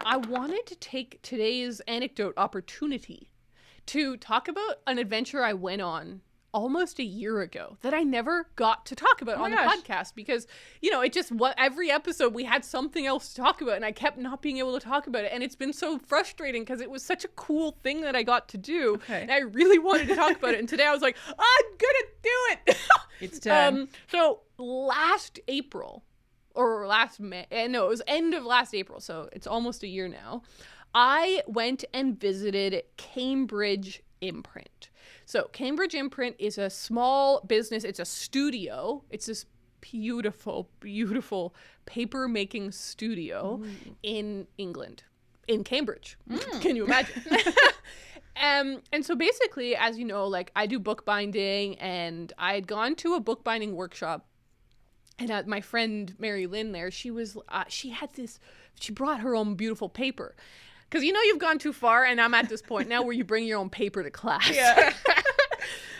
I wanted to take today's anecdote opportunity to talk about an adventure I went on almost a year ago that I never got to talk about on the podcast because, you know, it just, every episode we had something else to talk about and I kept not being able to talk about it. And it's been so frustrating because it was such a cool thing that I got to do. Okay. And I really wanted to talk about it. And today I was like, I'm gonna do it. It's time. So last April, or last May, no, it was end of last April. So it's almost a year now. I went and visited Cambridge Imprint. So Cambridge Imprint is a small business. It's a studio. It's this beautiful, beautiful paper making studio in England, in Cambridge. Can you imagine? And so basically, as you know, like I do bookbinding, and I had gone to a bookbinding workshop, and my friend Mary Lynn there, she brought her own beautiful paper. Because you know you've gone too far, and I'm at this point now where you bring your own paper to class. Yeah.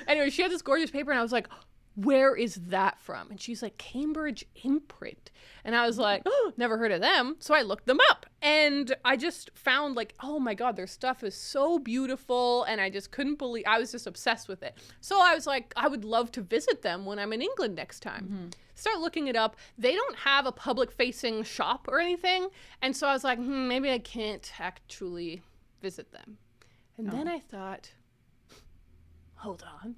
Anyway, she had this gorgeous paper, and I was like, where is that from? And she's like, Cambridge Imprint. And I was like, oh, never heard of them. So I looked them up, and I just found like, oh my God, their stuff is so beautiful. And I just couldn't believe, I was just obsessed with it. So I was like, I would love to visit them when I'm in England next time. Mm-hmm. Start looking it up. They don't have a public facing shop or anything. And so I was like, maybe I can't actually visit them. And then I thought, hold on.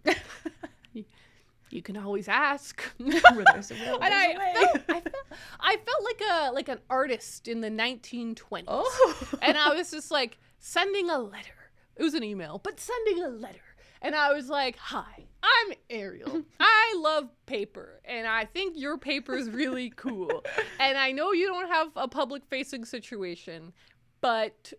You can always ask. Where there's a will, and I felt like an artist in the 1920s. Oh. And I was just like sending a letter. It was an email, but sending a letter. And I was like, hi, I'm Ariel. I love paper, and I think your paper is really cool. And I know you don't have a public-facing situation, but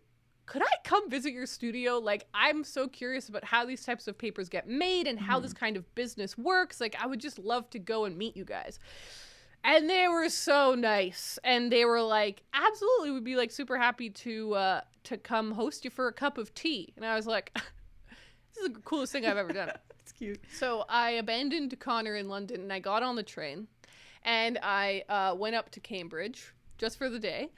could I come visit your studio? Like, I'm so curious about how these types of papers get made and how this kind of business works. Like, I would just love to go and meet you guys. And they were so nice. And they were like, absolutely, we'd be like super happy to come host you for a cup of tea. And I was like, this is the coolest thing I've ever done. It's cute. So I abandoned Connor in London, and I got on the train, and I went up to Cambridge just for the day.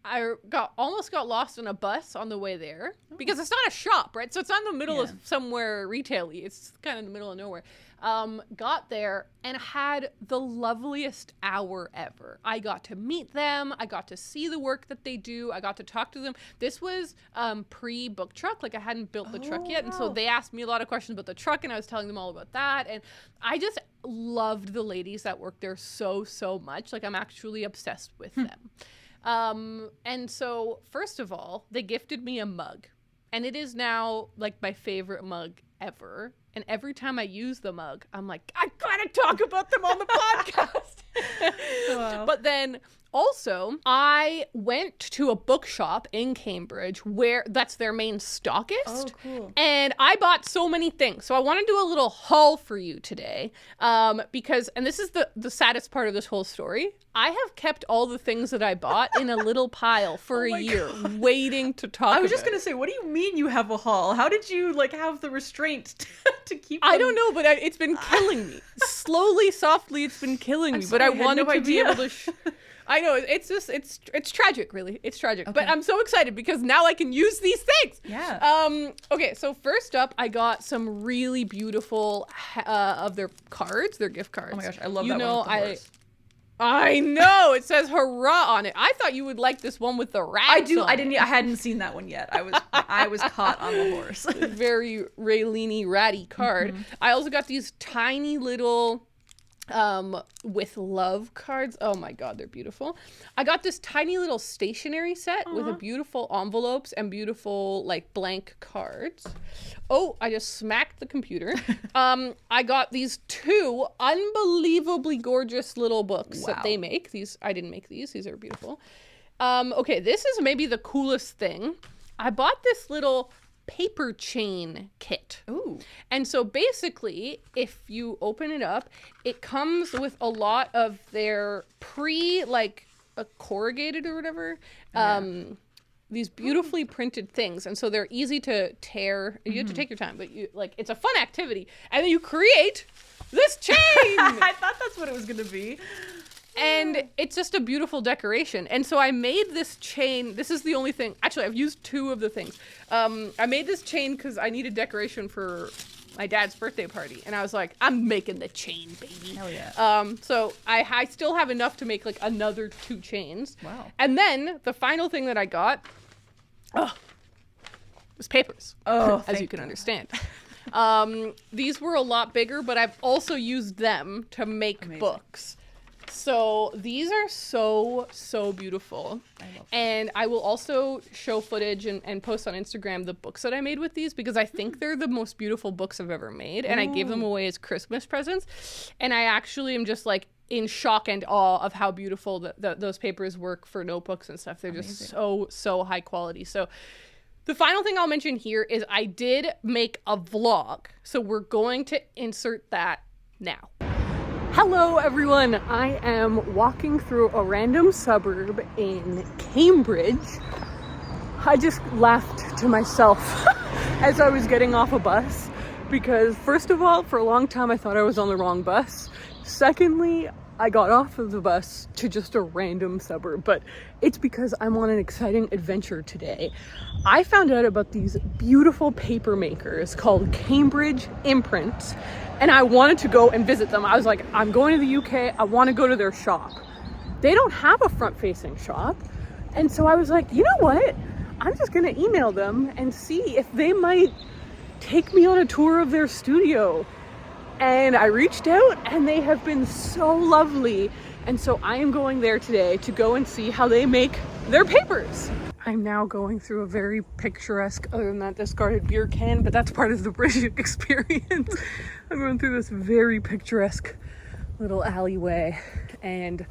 I almost got lost in a bus on the way there because it's not a shop, right? So it's not in the middle of somewhere retail-y. It's kind of in the middle of nowhere. Got there and had the loveliest hour ever. I got to meet them. I got to see the work that they do. I got to talk to them. This was pre-book truck. Like I hadn't built the truck yet. And so they asked me a lot of questions about the truck, and I was telling them all about that. And I just loved the ladies that worked there so, so much. Like I'm actually obsessed with them. And so first of all, they gifted me a mug, and it is now like my favorite mug ever. And every time I use the mug, I'm like, I gotta talk about them on the podcast. Wow. But then also, I went to a bookshop in Cambridge where that's their main stockist. Oh, cool. And I bought so many things. So I want to do a little haul for you today. Because, and this is the saddest part of this whole story, I have kept all the things that I bought in a little pile for a year, waiting to talk about it. I was just going to say, what do you mean you have a haul? How did you have the restraint to keep them? I don't know, but it's been killing me. Slowly, softly, it's been killing me. But I wanted to be able to... I know, it's just, it's tragic, really. It's tragic. Okay. But I'm so excited because now I can use these things. Yeah. Okay, so first up, I got some really beautiful of their cards, their gift cards. Oh my gosh, I love that one with the horse. I know, it says hurrah on it. I thought you would like this one with the rats. I do. I hadn't seen that one yet. I was caught on the horse. Very Raylene ratty card. Mm-hmm. I also got these tiny little with love cards. Oh my God, they're beautiful. I got this tiny little stationery set with a beautiful envelopes and beautiful like blank cards. Oh, I just smacked the computer. I got these two unbelievably gorgeous little books that they make. I didn't make these. These are beautiful. Okay, this is maybe the coolest thing. I bought this little paper chain kit. Ooh. And so basically, if you open it up, it comes with a lot of their corrugated or whatever, these beautifully printed things. And so they're easy to tear. You have to take your time, but it's a fun activity. And then you create this chain. I thought that's what it was going to be. And it's just a beautiful decoration. And so I made this chain. This is the only thing. Actually, I've used 2 of the things. I made this chain because I needed decoration for my dad's birthday party. And I was like, I'm making the chain, baby. Hell yeah. So I still have enough to make like another 2 chains. Wow. And then the final thing that I got was papers. Oh, as you can understand. These were a lot bigger, but I've also used them to make books. So these are so beautiful. I love them. And I will also show footage and post on Instagram the books that I made with these, because I think they're the most beautiful books I've ever made. And I gave them away as Christmas presents. And I actually am just like in shock and awe of how beautiful those papers work for notebooks and stuff. They're just so high quality. So the final thing I'll mention here is I did make a vlog. So we're going to insert that now. Hello everyone, I am walking through a random suburb in Cambridge. I just laughed to myself as I was getting off a bus because first of all, for a long time I thought I was on the wrong bus. Secondly, I got off of the bus to just a random suburb, but it's because I'm on an exciting adventure today. I found out about these beautiful paper makers called Cambridge Imprint, and I wanted to go and visit them. I was like, I'm going to the UK, I want to go to their shop. They don't have a front-facing shop, and so I was like, you know what? I'm just gonna email them and see if they might take me on a tour of their studio. And I reached out and they have been so lovely. And so I am going there today to go and see how they make their papers. I'm now going through a very picturesque, other than that discarded beer can, but that's part of the British experience. I'm going through this very picturesque little alleyway, and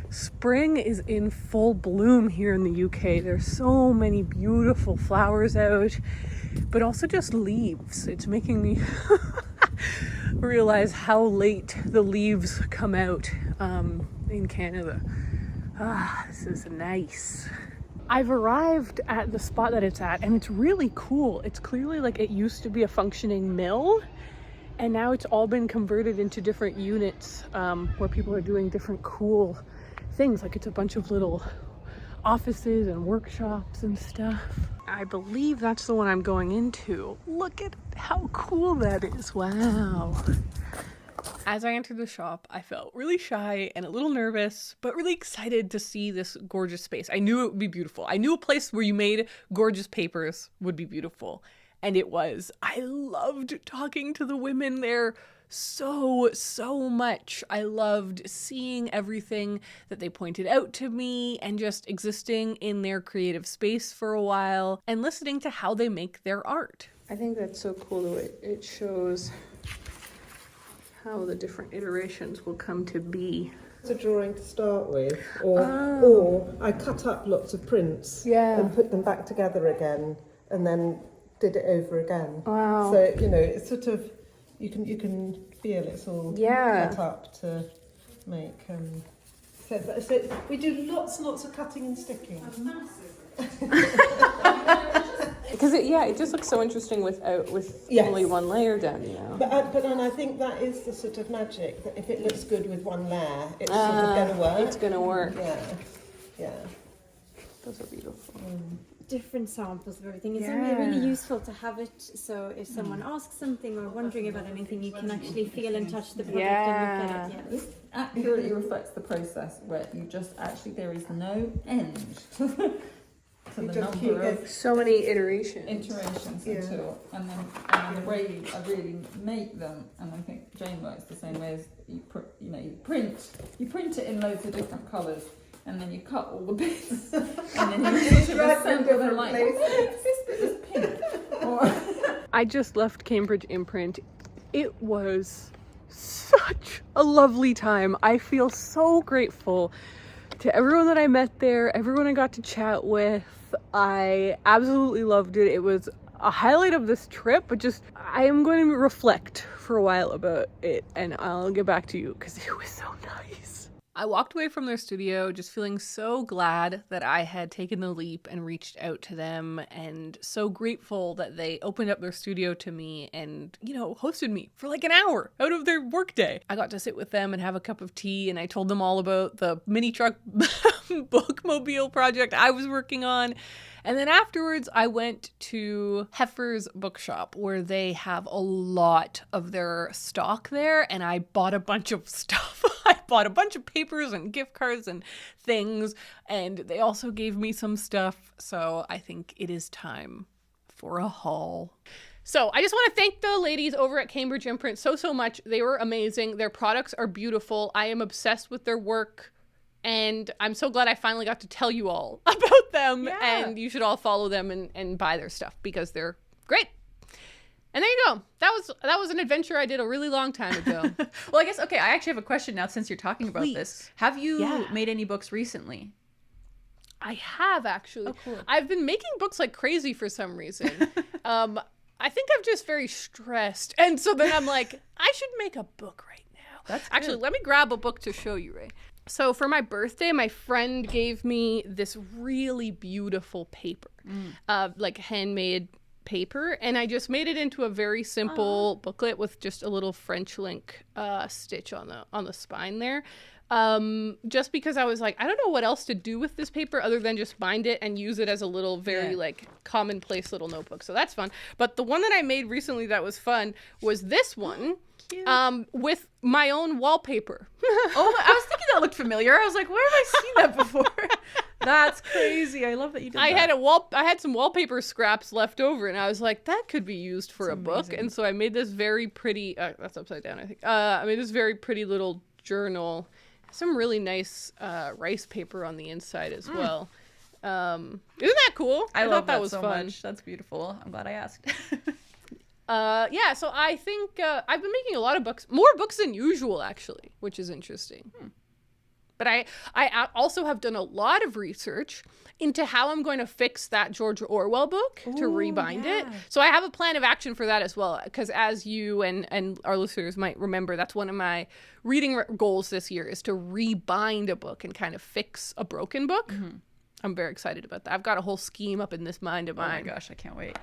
spring is in full bloom here in the UK. There's so many beautiful flowers out, but also just leaves. It's making me realize how late the leaves come out in Canada. This is nice. I've arrived at the spot that it's at, and it's really cool. It's clearly like it used to be a functioning mill, and now it's all been converted into different units where people are doing different cool things. Like it's a bunch of little offices and workshops and stuff. I believe that's the one I'm going into. Look at how cool that is. Wow. As I entered the shop, I felt really shy and a little nervous, but really excited to see this gorgeous space. I knew it would be beautiful. I knew a place where you made gorgeous papers would be beautiful. And it was. I loved talking to the women there so much. I loved seeing everything that they pointed out to me and just existing in their creative space for a while and listening to how they make their art. I think that's so cool though. It shows how the different iterations will come to be. It's a drawing to start with, or I cut up lots of prints and put them back together again and then did it over again. Wow. So, you know, it's sort of, you can feel it's all cut up to make. So we do lots and lots of cutting and sticking. That's massive. Because it just looks so interesting with only one layer down, you know. But and I think that is the sort of magic, that if it looks good with one layer, it's sort of going to work. It's going to work. Yeah. Those are beautiful. Different samples of everything. It's only really useful to have it, so if someone asks something or wondering about anything, you can actually feel and touch the product and look at it. This accurately reflects the process where you just actually, there is no end to the number of so many iterations until, and then the way I really make them, and I think Jane works the same way, as you print it in loads of different colours. And then you cut all the bits, and then you sort of assemble them like, this bit is pink. I just left Cambridge Imprint. It was such a lovely time. I feel so grateful to everyone that I met there, everyone I got to chat with. I absolutely loved it. It was a highlight of this trip, but just I am going to reflect for a while about it, and I'll get back to you because it was so nice. I walked away from their studio just feeling so glad that I had taken the leap and reached out to them, and so grateful that they opened up their studio to me and, you know, hosted me for like an hour out of their workday. I got to sit with them and have a cup of tea, and I told them all about the mini truck bookmobile project I was working on. And then afterwards, I went to Heifer's Bookshop, where they have a lot of their stock there, and I bought a bunch of stuff. I bought a bunch of papers and gift cards and things, and they also gave me some stuff, so I think it is time for a haul. So I just want to thank the ladies over at Cambridge Imprint so much. They were amazing. Their products are beautiful. I am obsessed with their work. And I'm so glad I finally got to tell you all about them. Yeah. And you should all follow them and buy their stuff because they're great. And there you go. That was an adventure I did a really long time ago. Well, I guess, okay, I actually have a question now since you're talking about Please. this. Have you Yeah. made any books recently? I have, actually. Oh, cool. I've been making books like crazy for some reason. I think I'm just very stressed. And so then I'm like, I should make a book right now. That's Actually, good. let me grab a book to show you, Ray. So for my birthday, my friend gave me this really beautiful paper, like handmade paper, and I just made it into a very simple booklet with just a little French link stitch on the spine there. Just because I was like, I don't know what else to do with this paper other than just bind it and use it as a little very like commonplace little notebook. So that's fun. But the one that I made recently that was fun was this one. Cute. With my own wallpaper. Oh, I was thinking that looked familiar. I was like, where have I seen that before? That's crazy. I love that you did that. I had some wallpaper scraps left over, and I was like, that could be used for That's a book. amazing. And so I made this very pretty. That's upside down, I think. I made this very pretty little journal. Some really nice rice paper on the inside as well. Isn't that cool? I love thought that was so fun. much. That's beautiful. I'm glad I asked. Yeah, so I think I've been making a lot of books, more books than usual, actually, which is interesting. But I also have done a lot of research into how I'm going to fix that George Orwell book to rebind it. So I have a plan of action for that as well, because as you and our listeners might remember, that's one of my reading goals this year is to rebind a book and kind of fix a broken book. I'm very excited about that. I've got a whole scheme up in this mind of Oh my mine. gosh, I can't wait.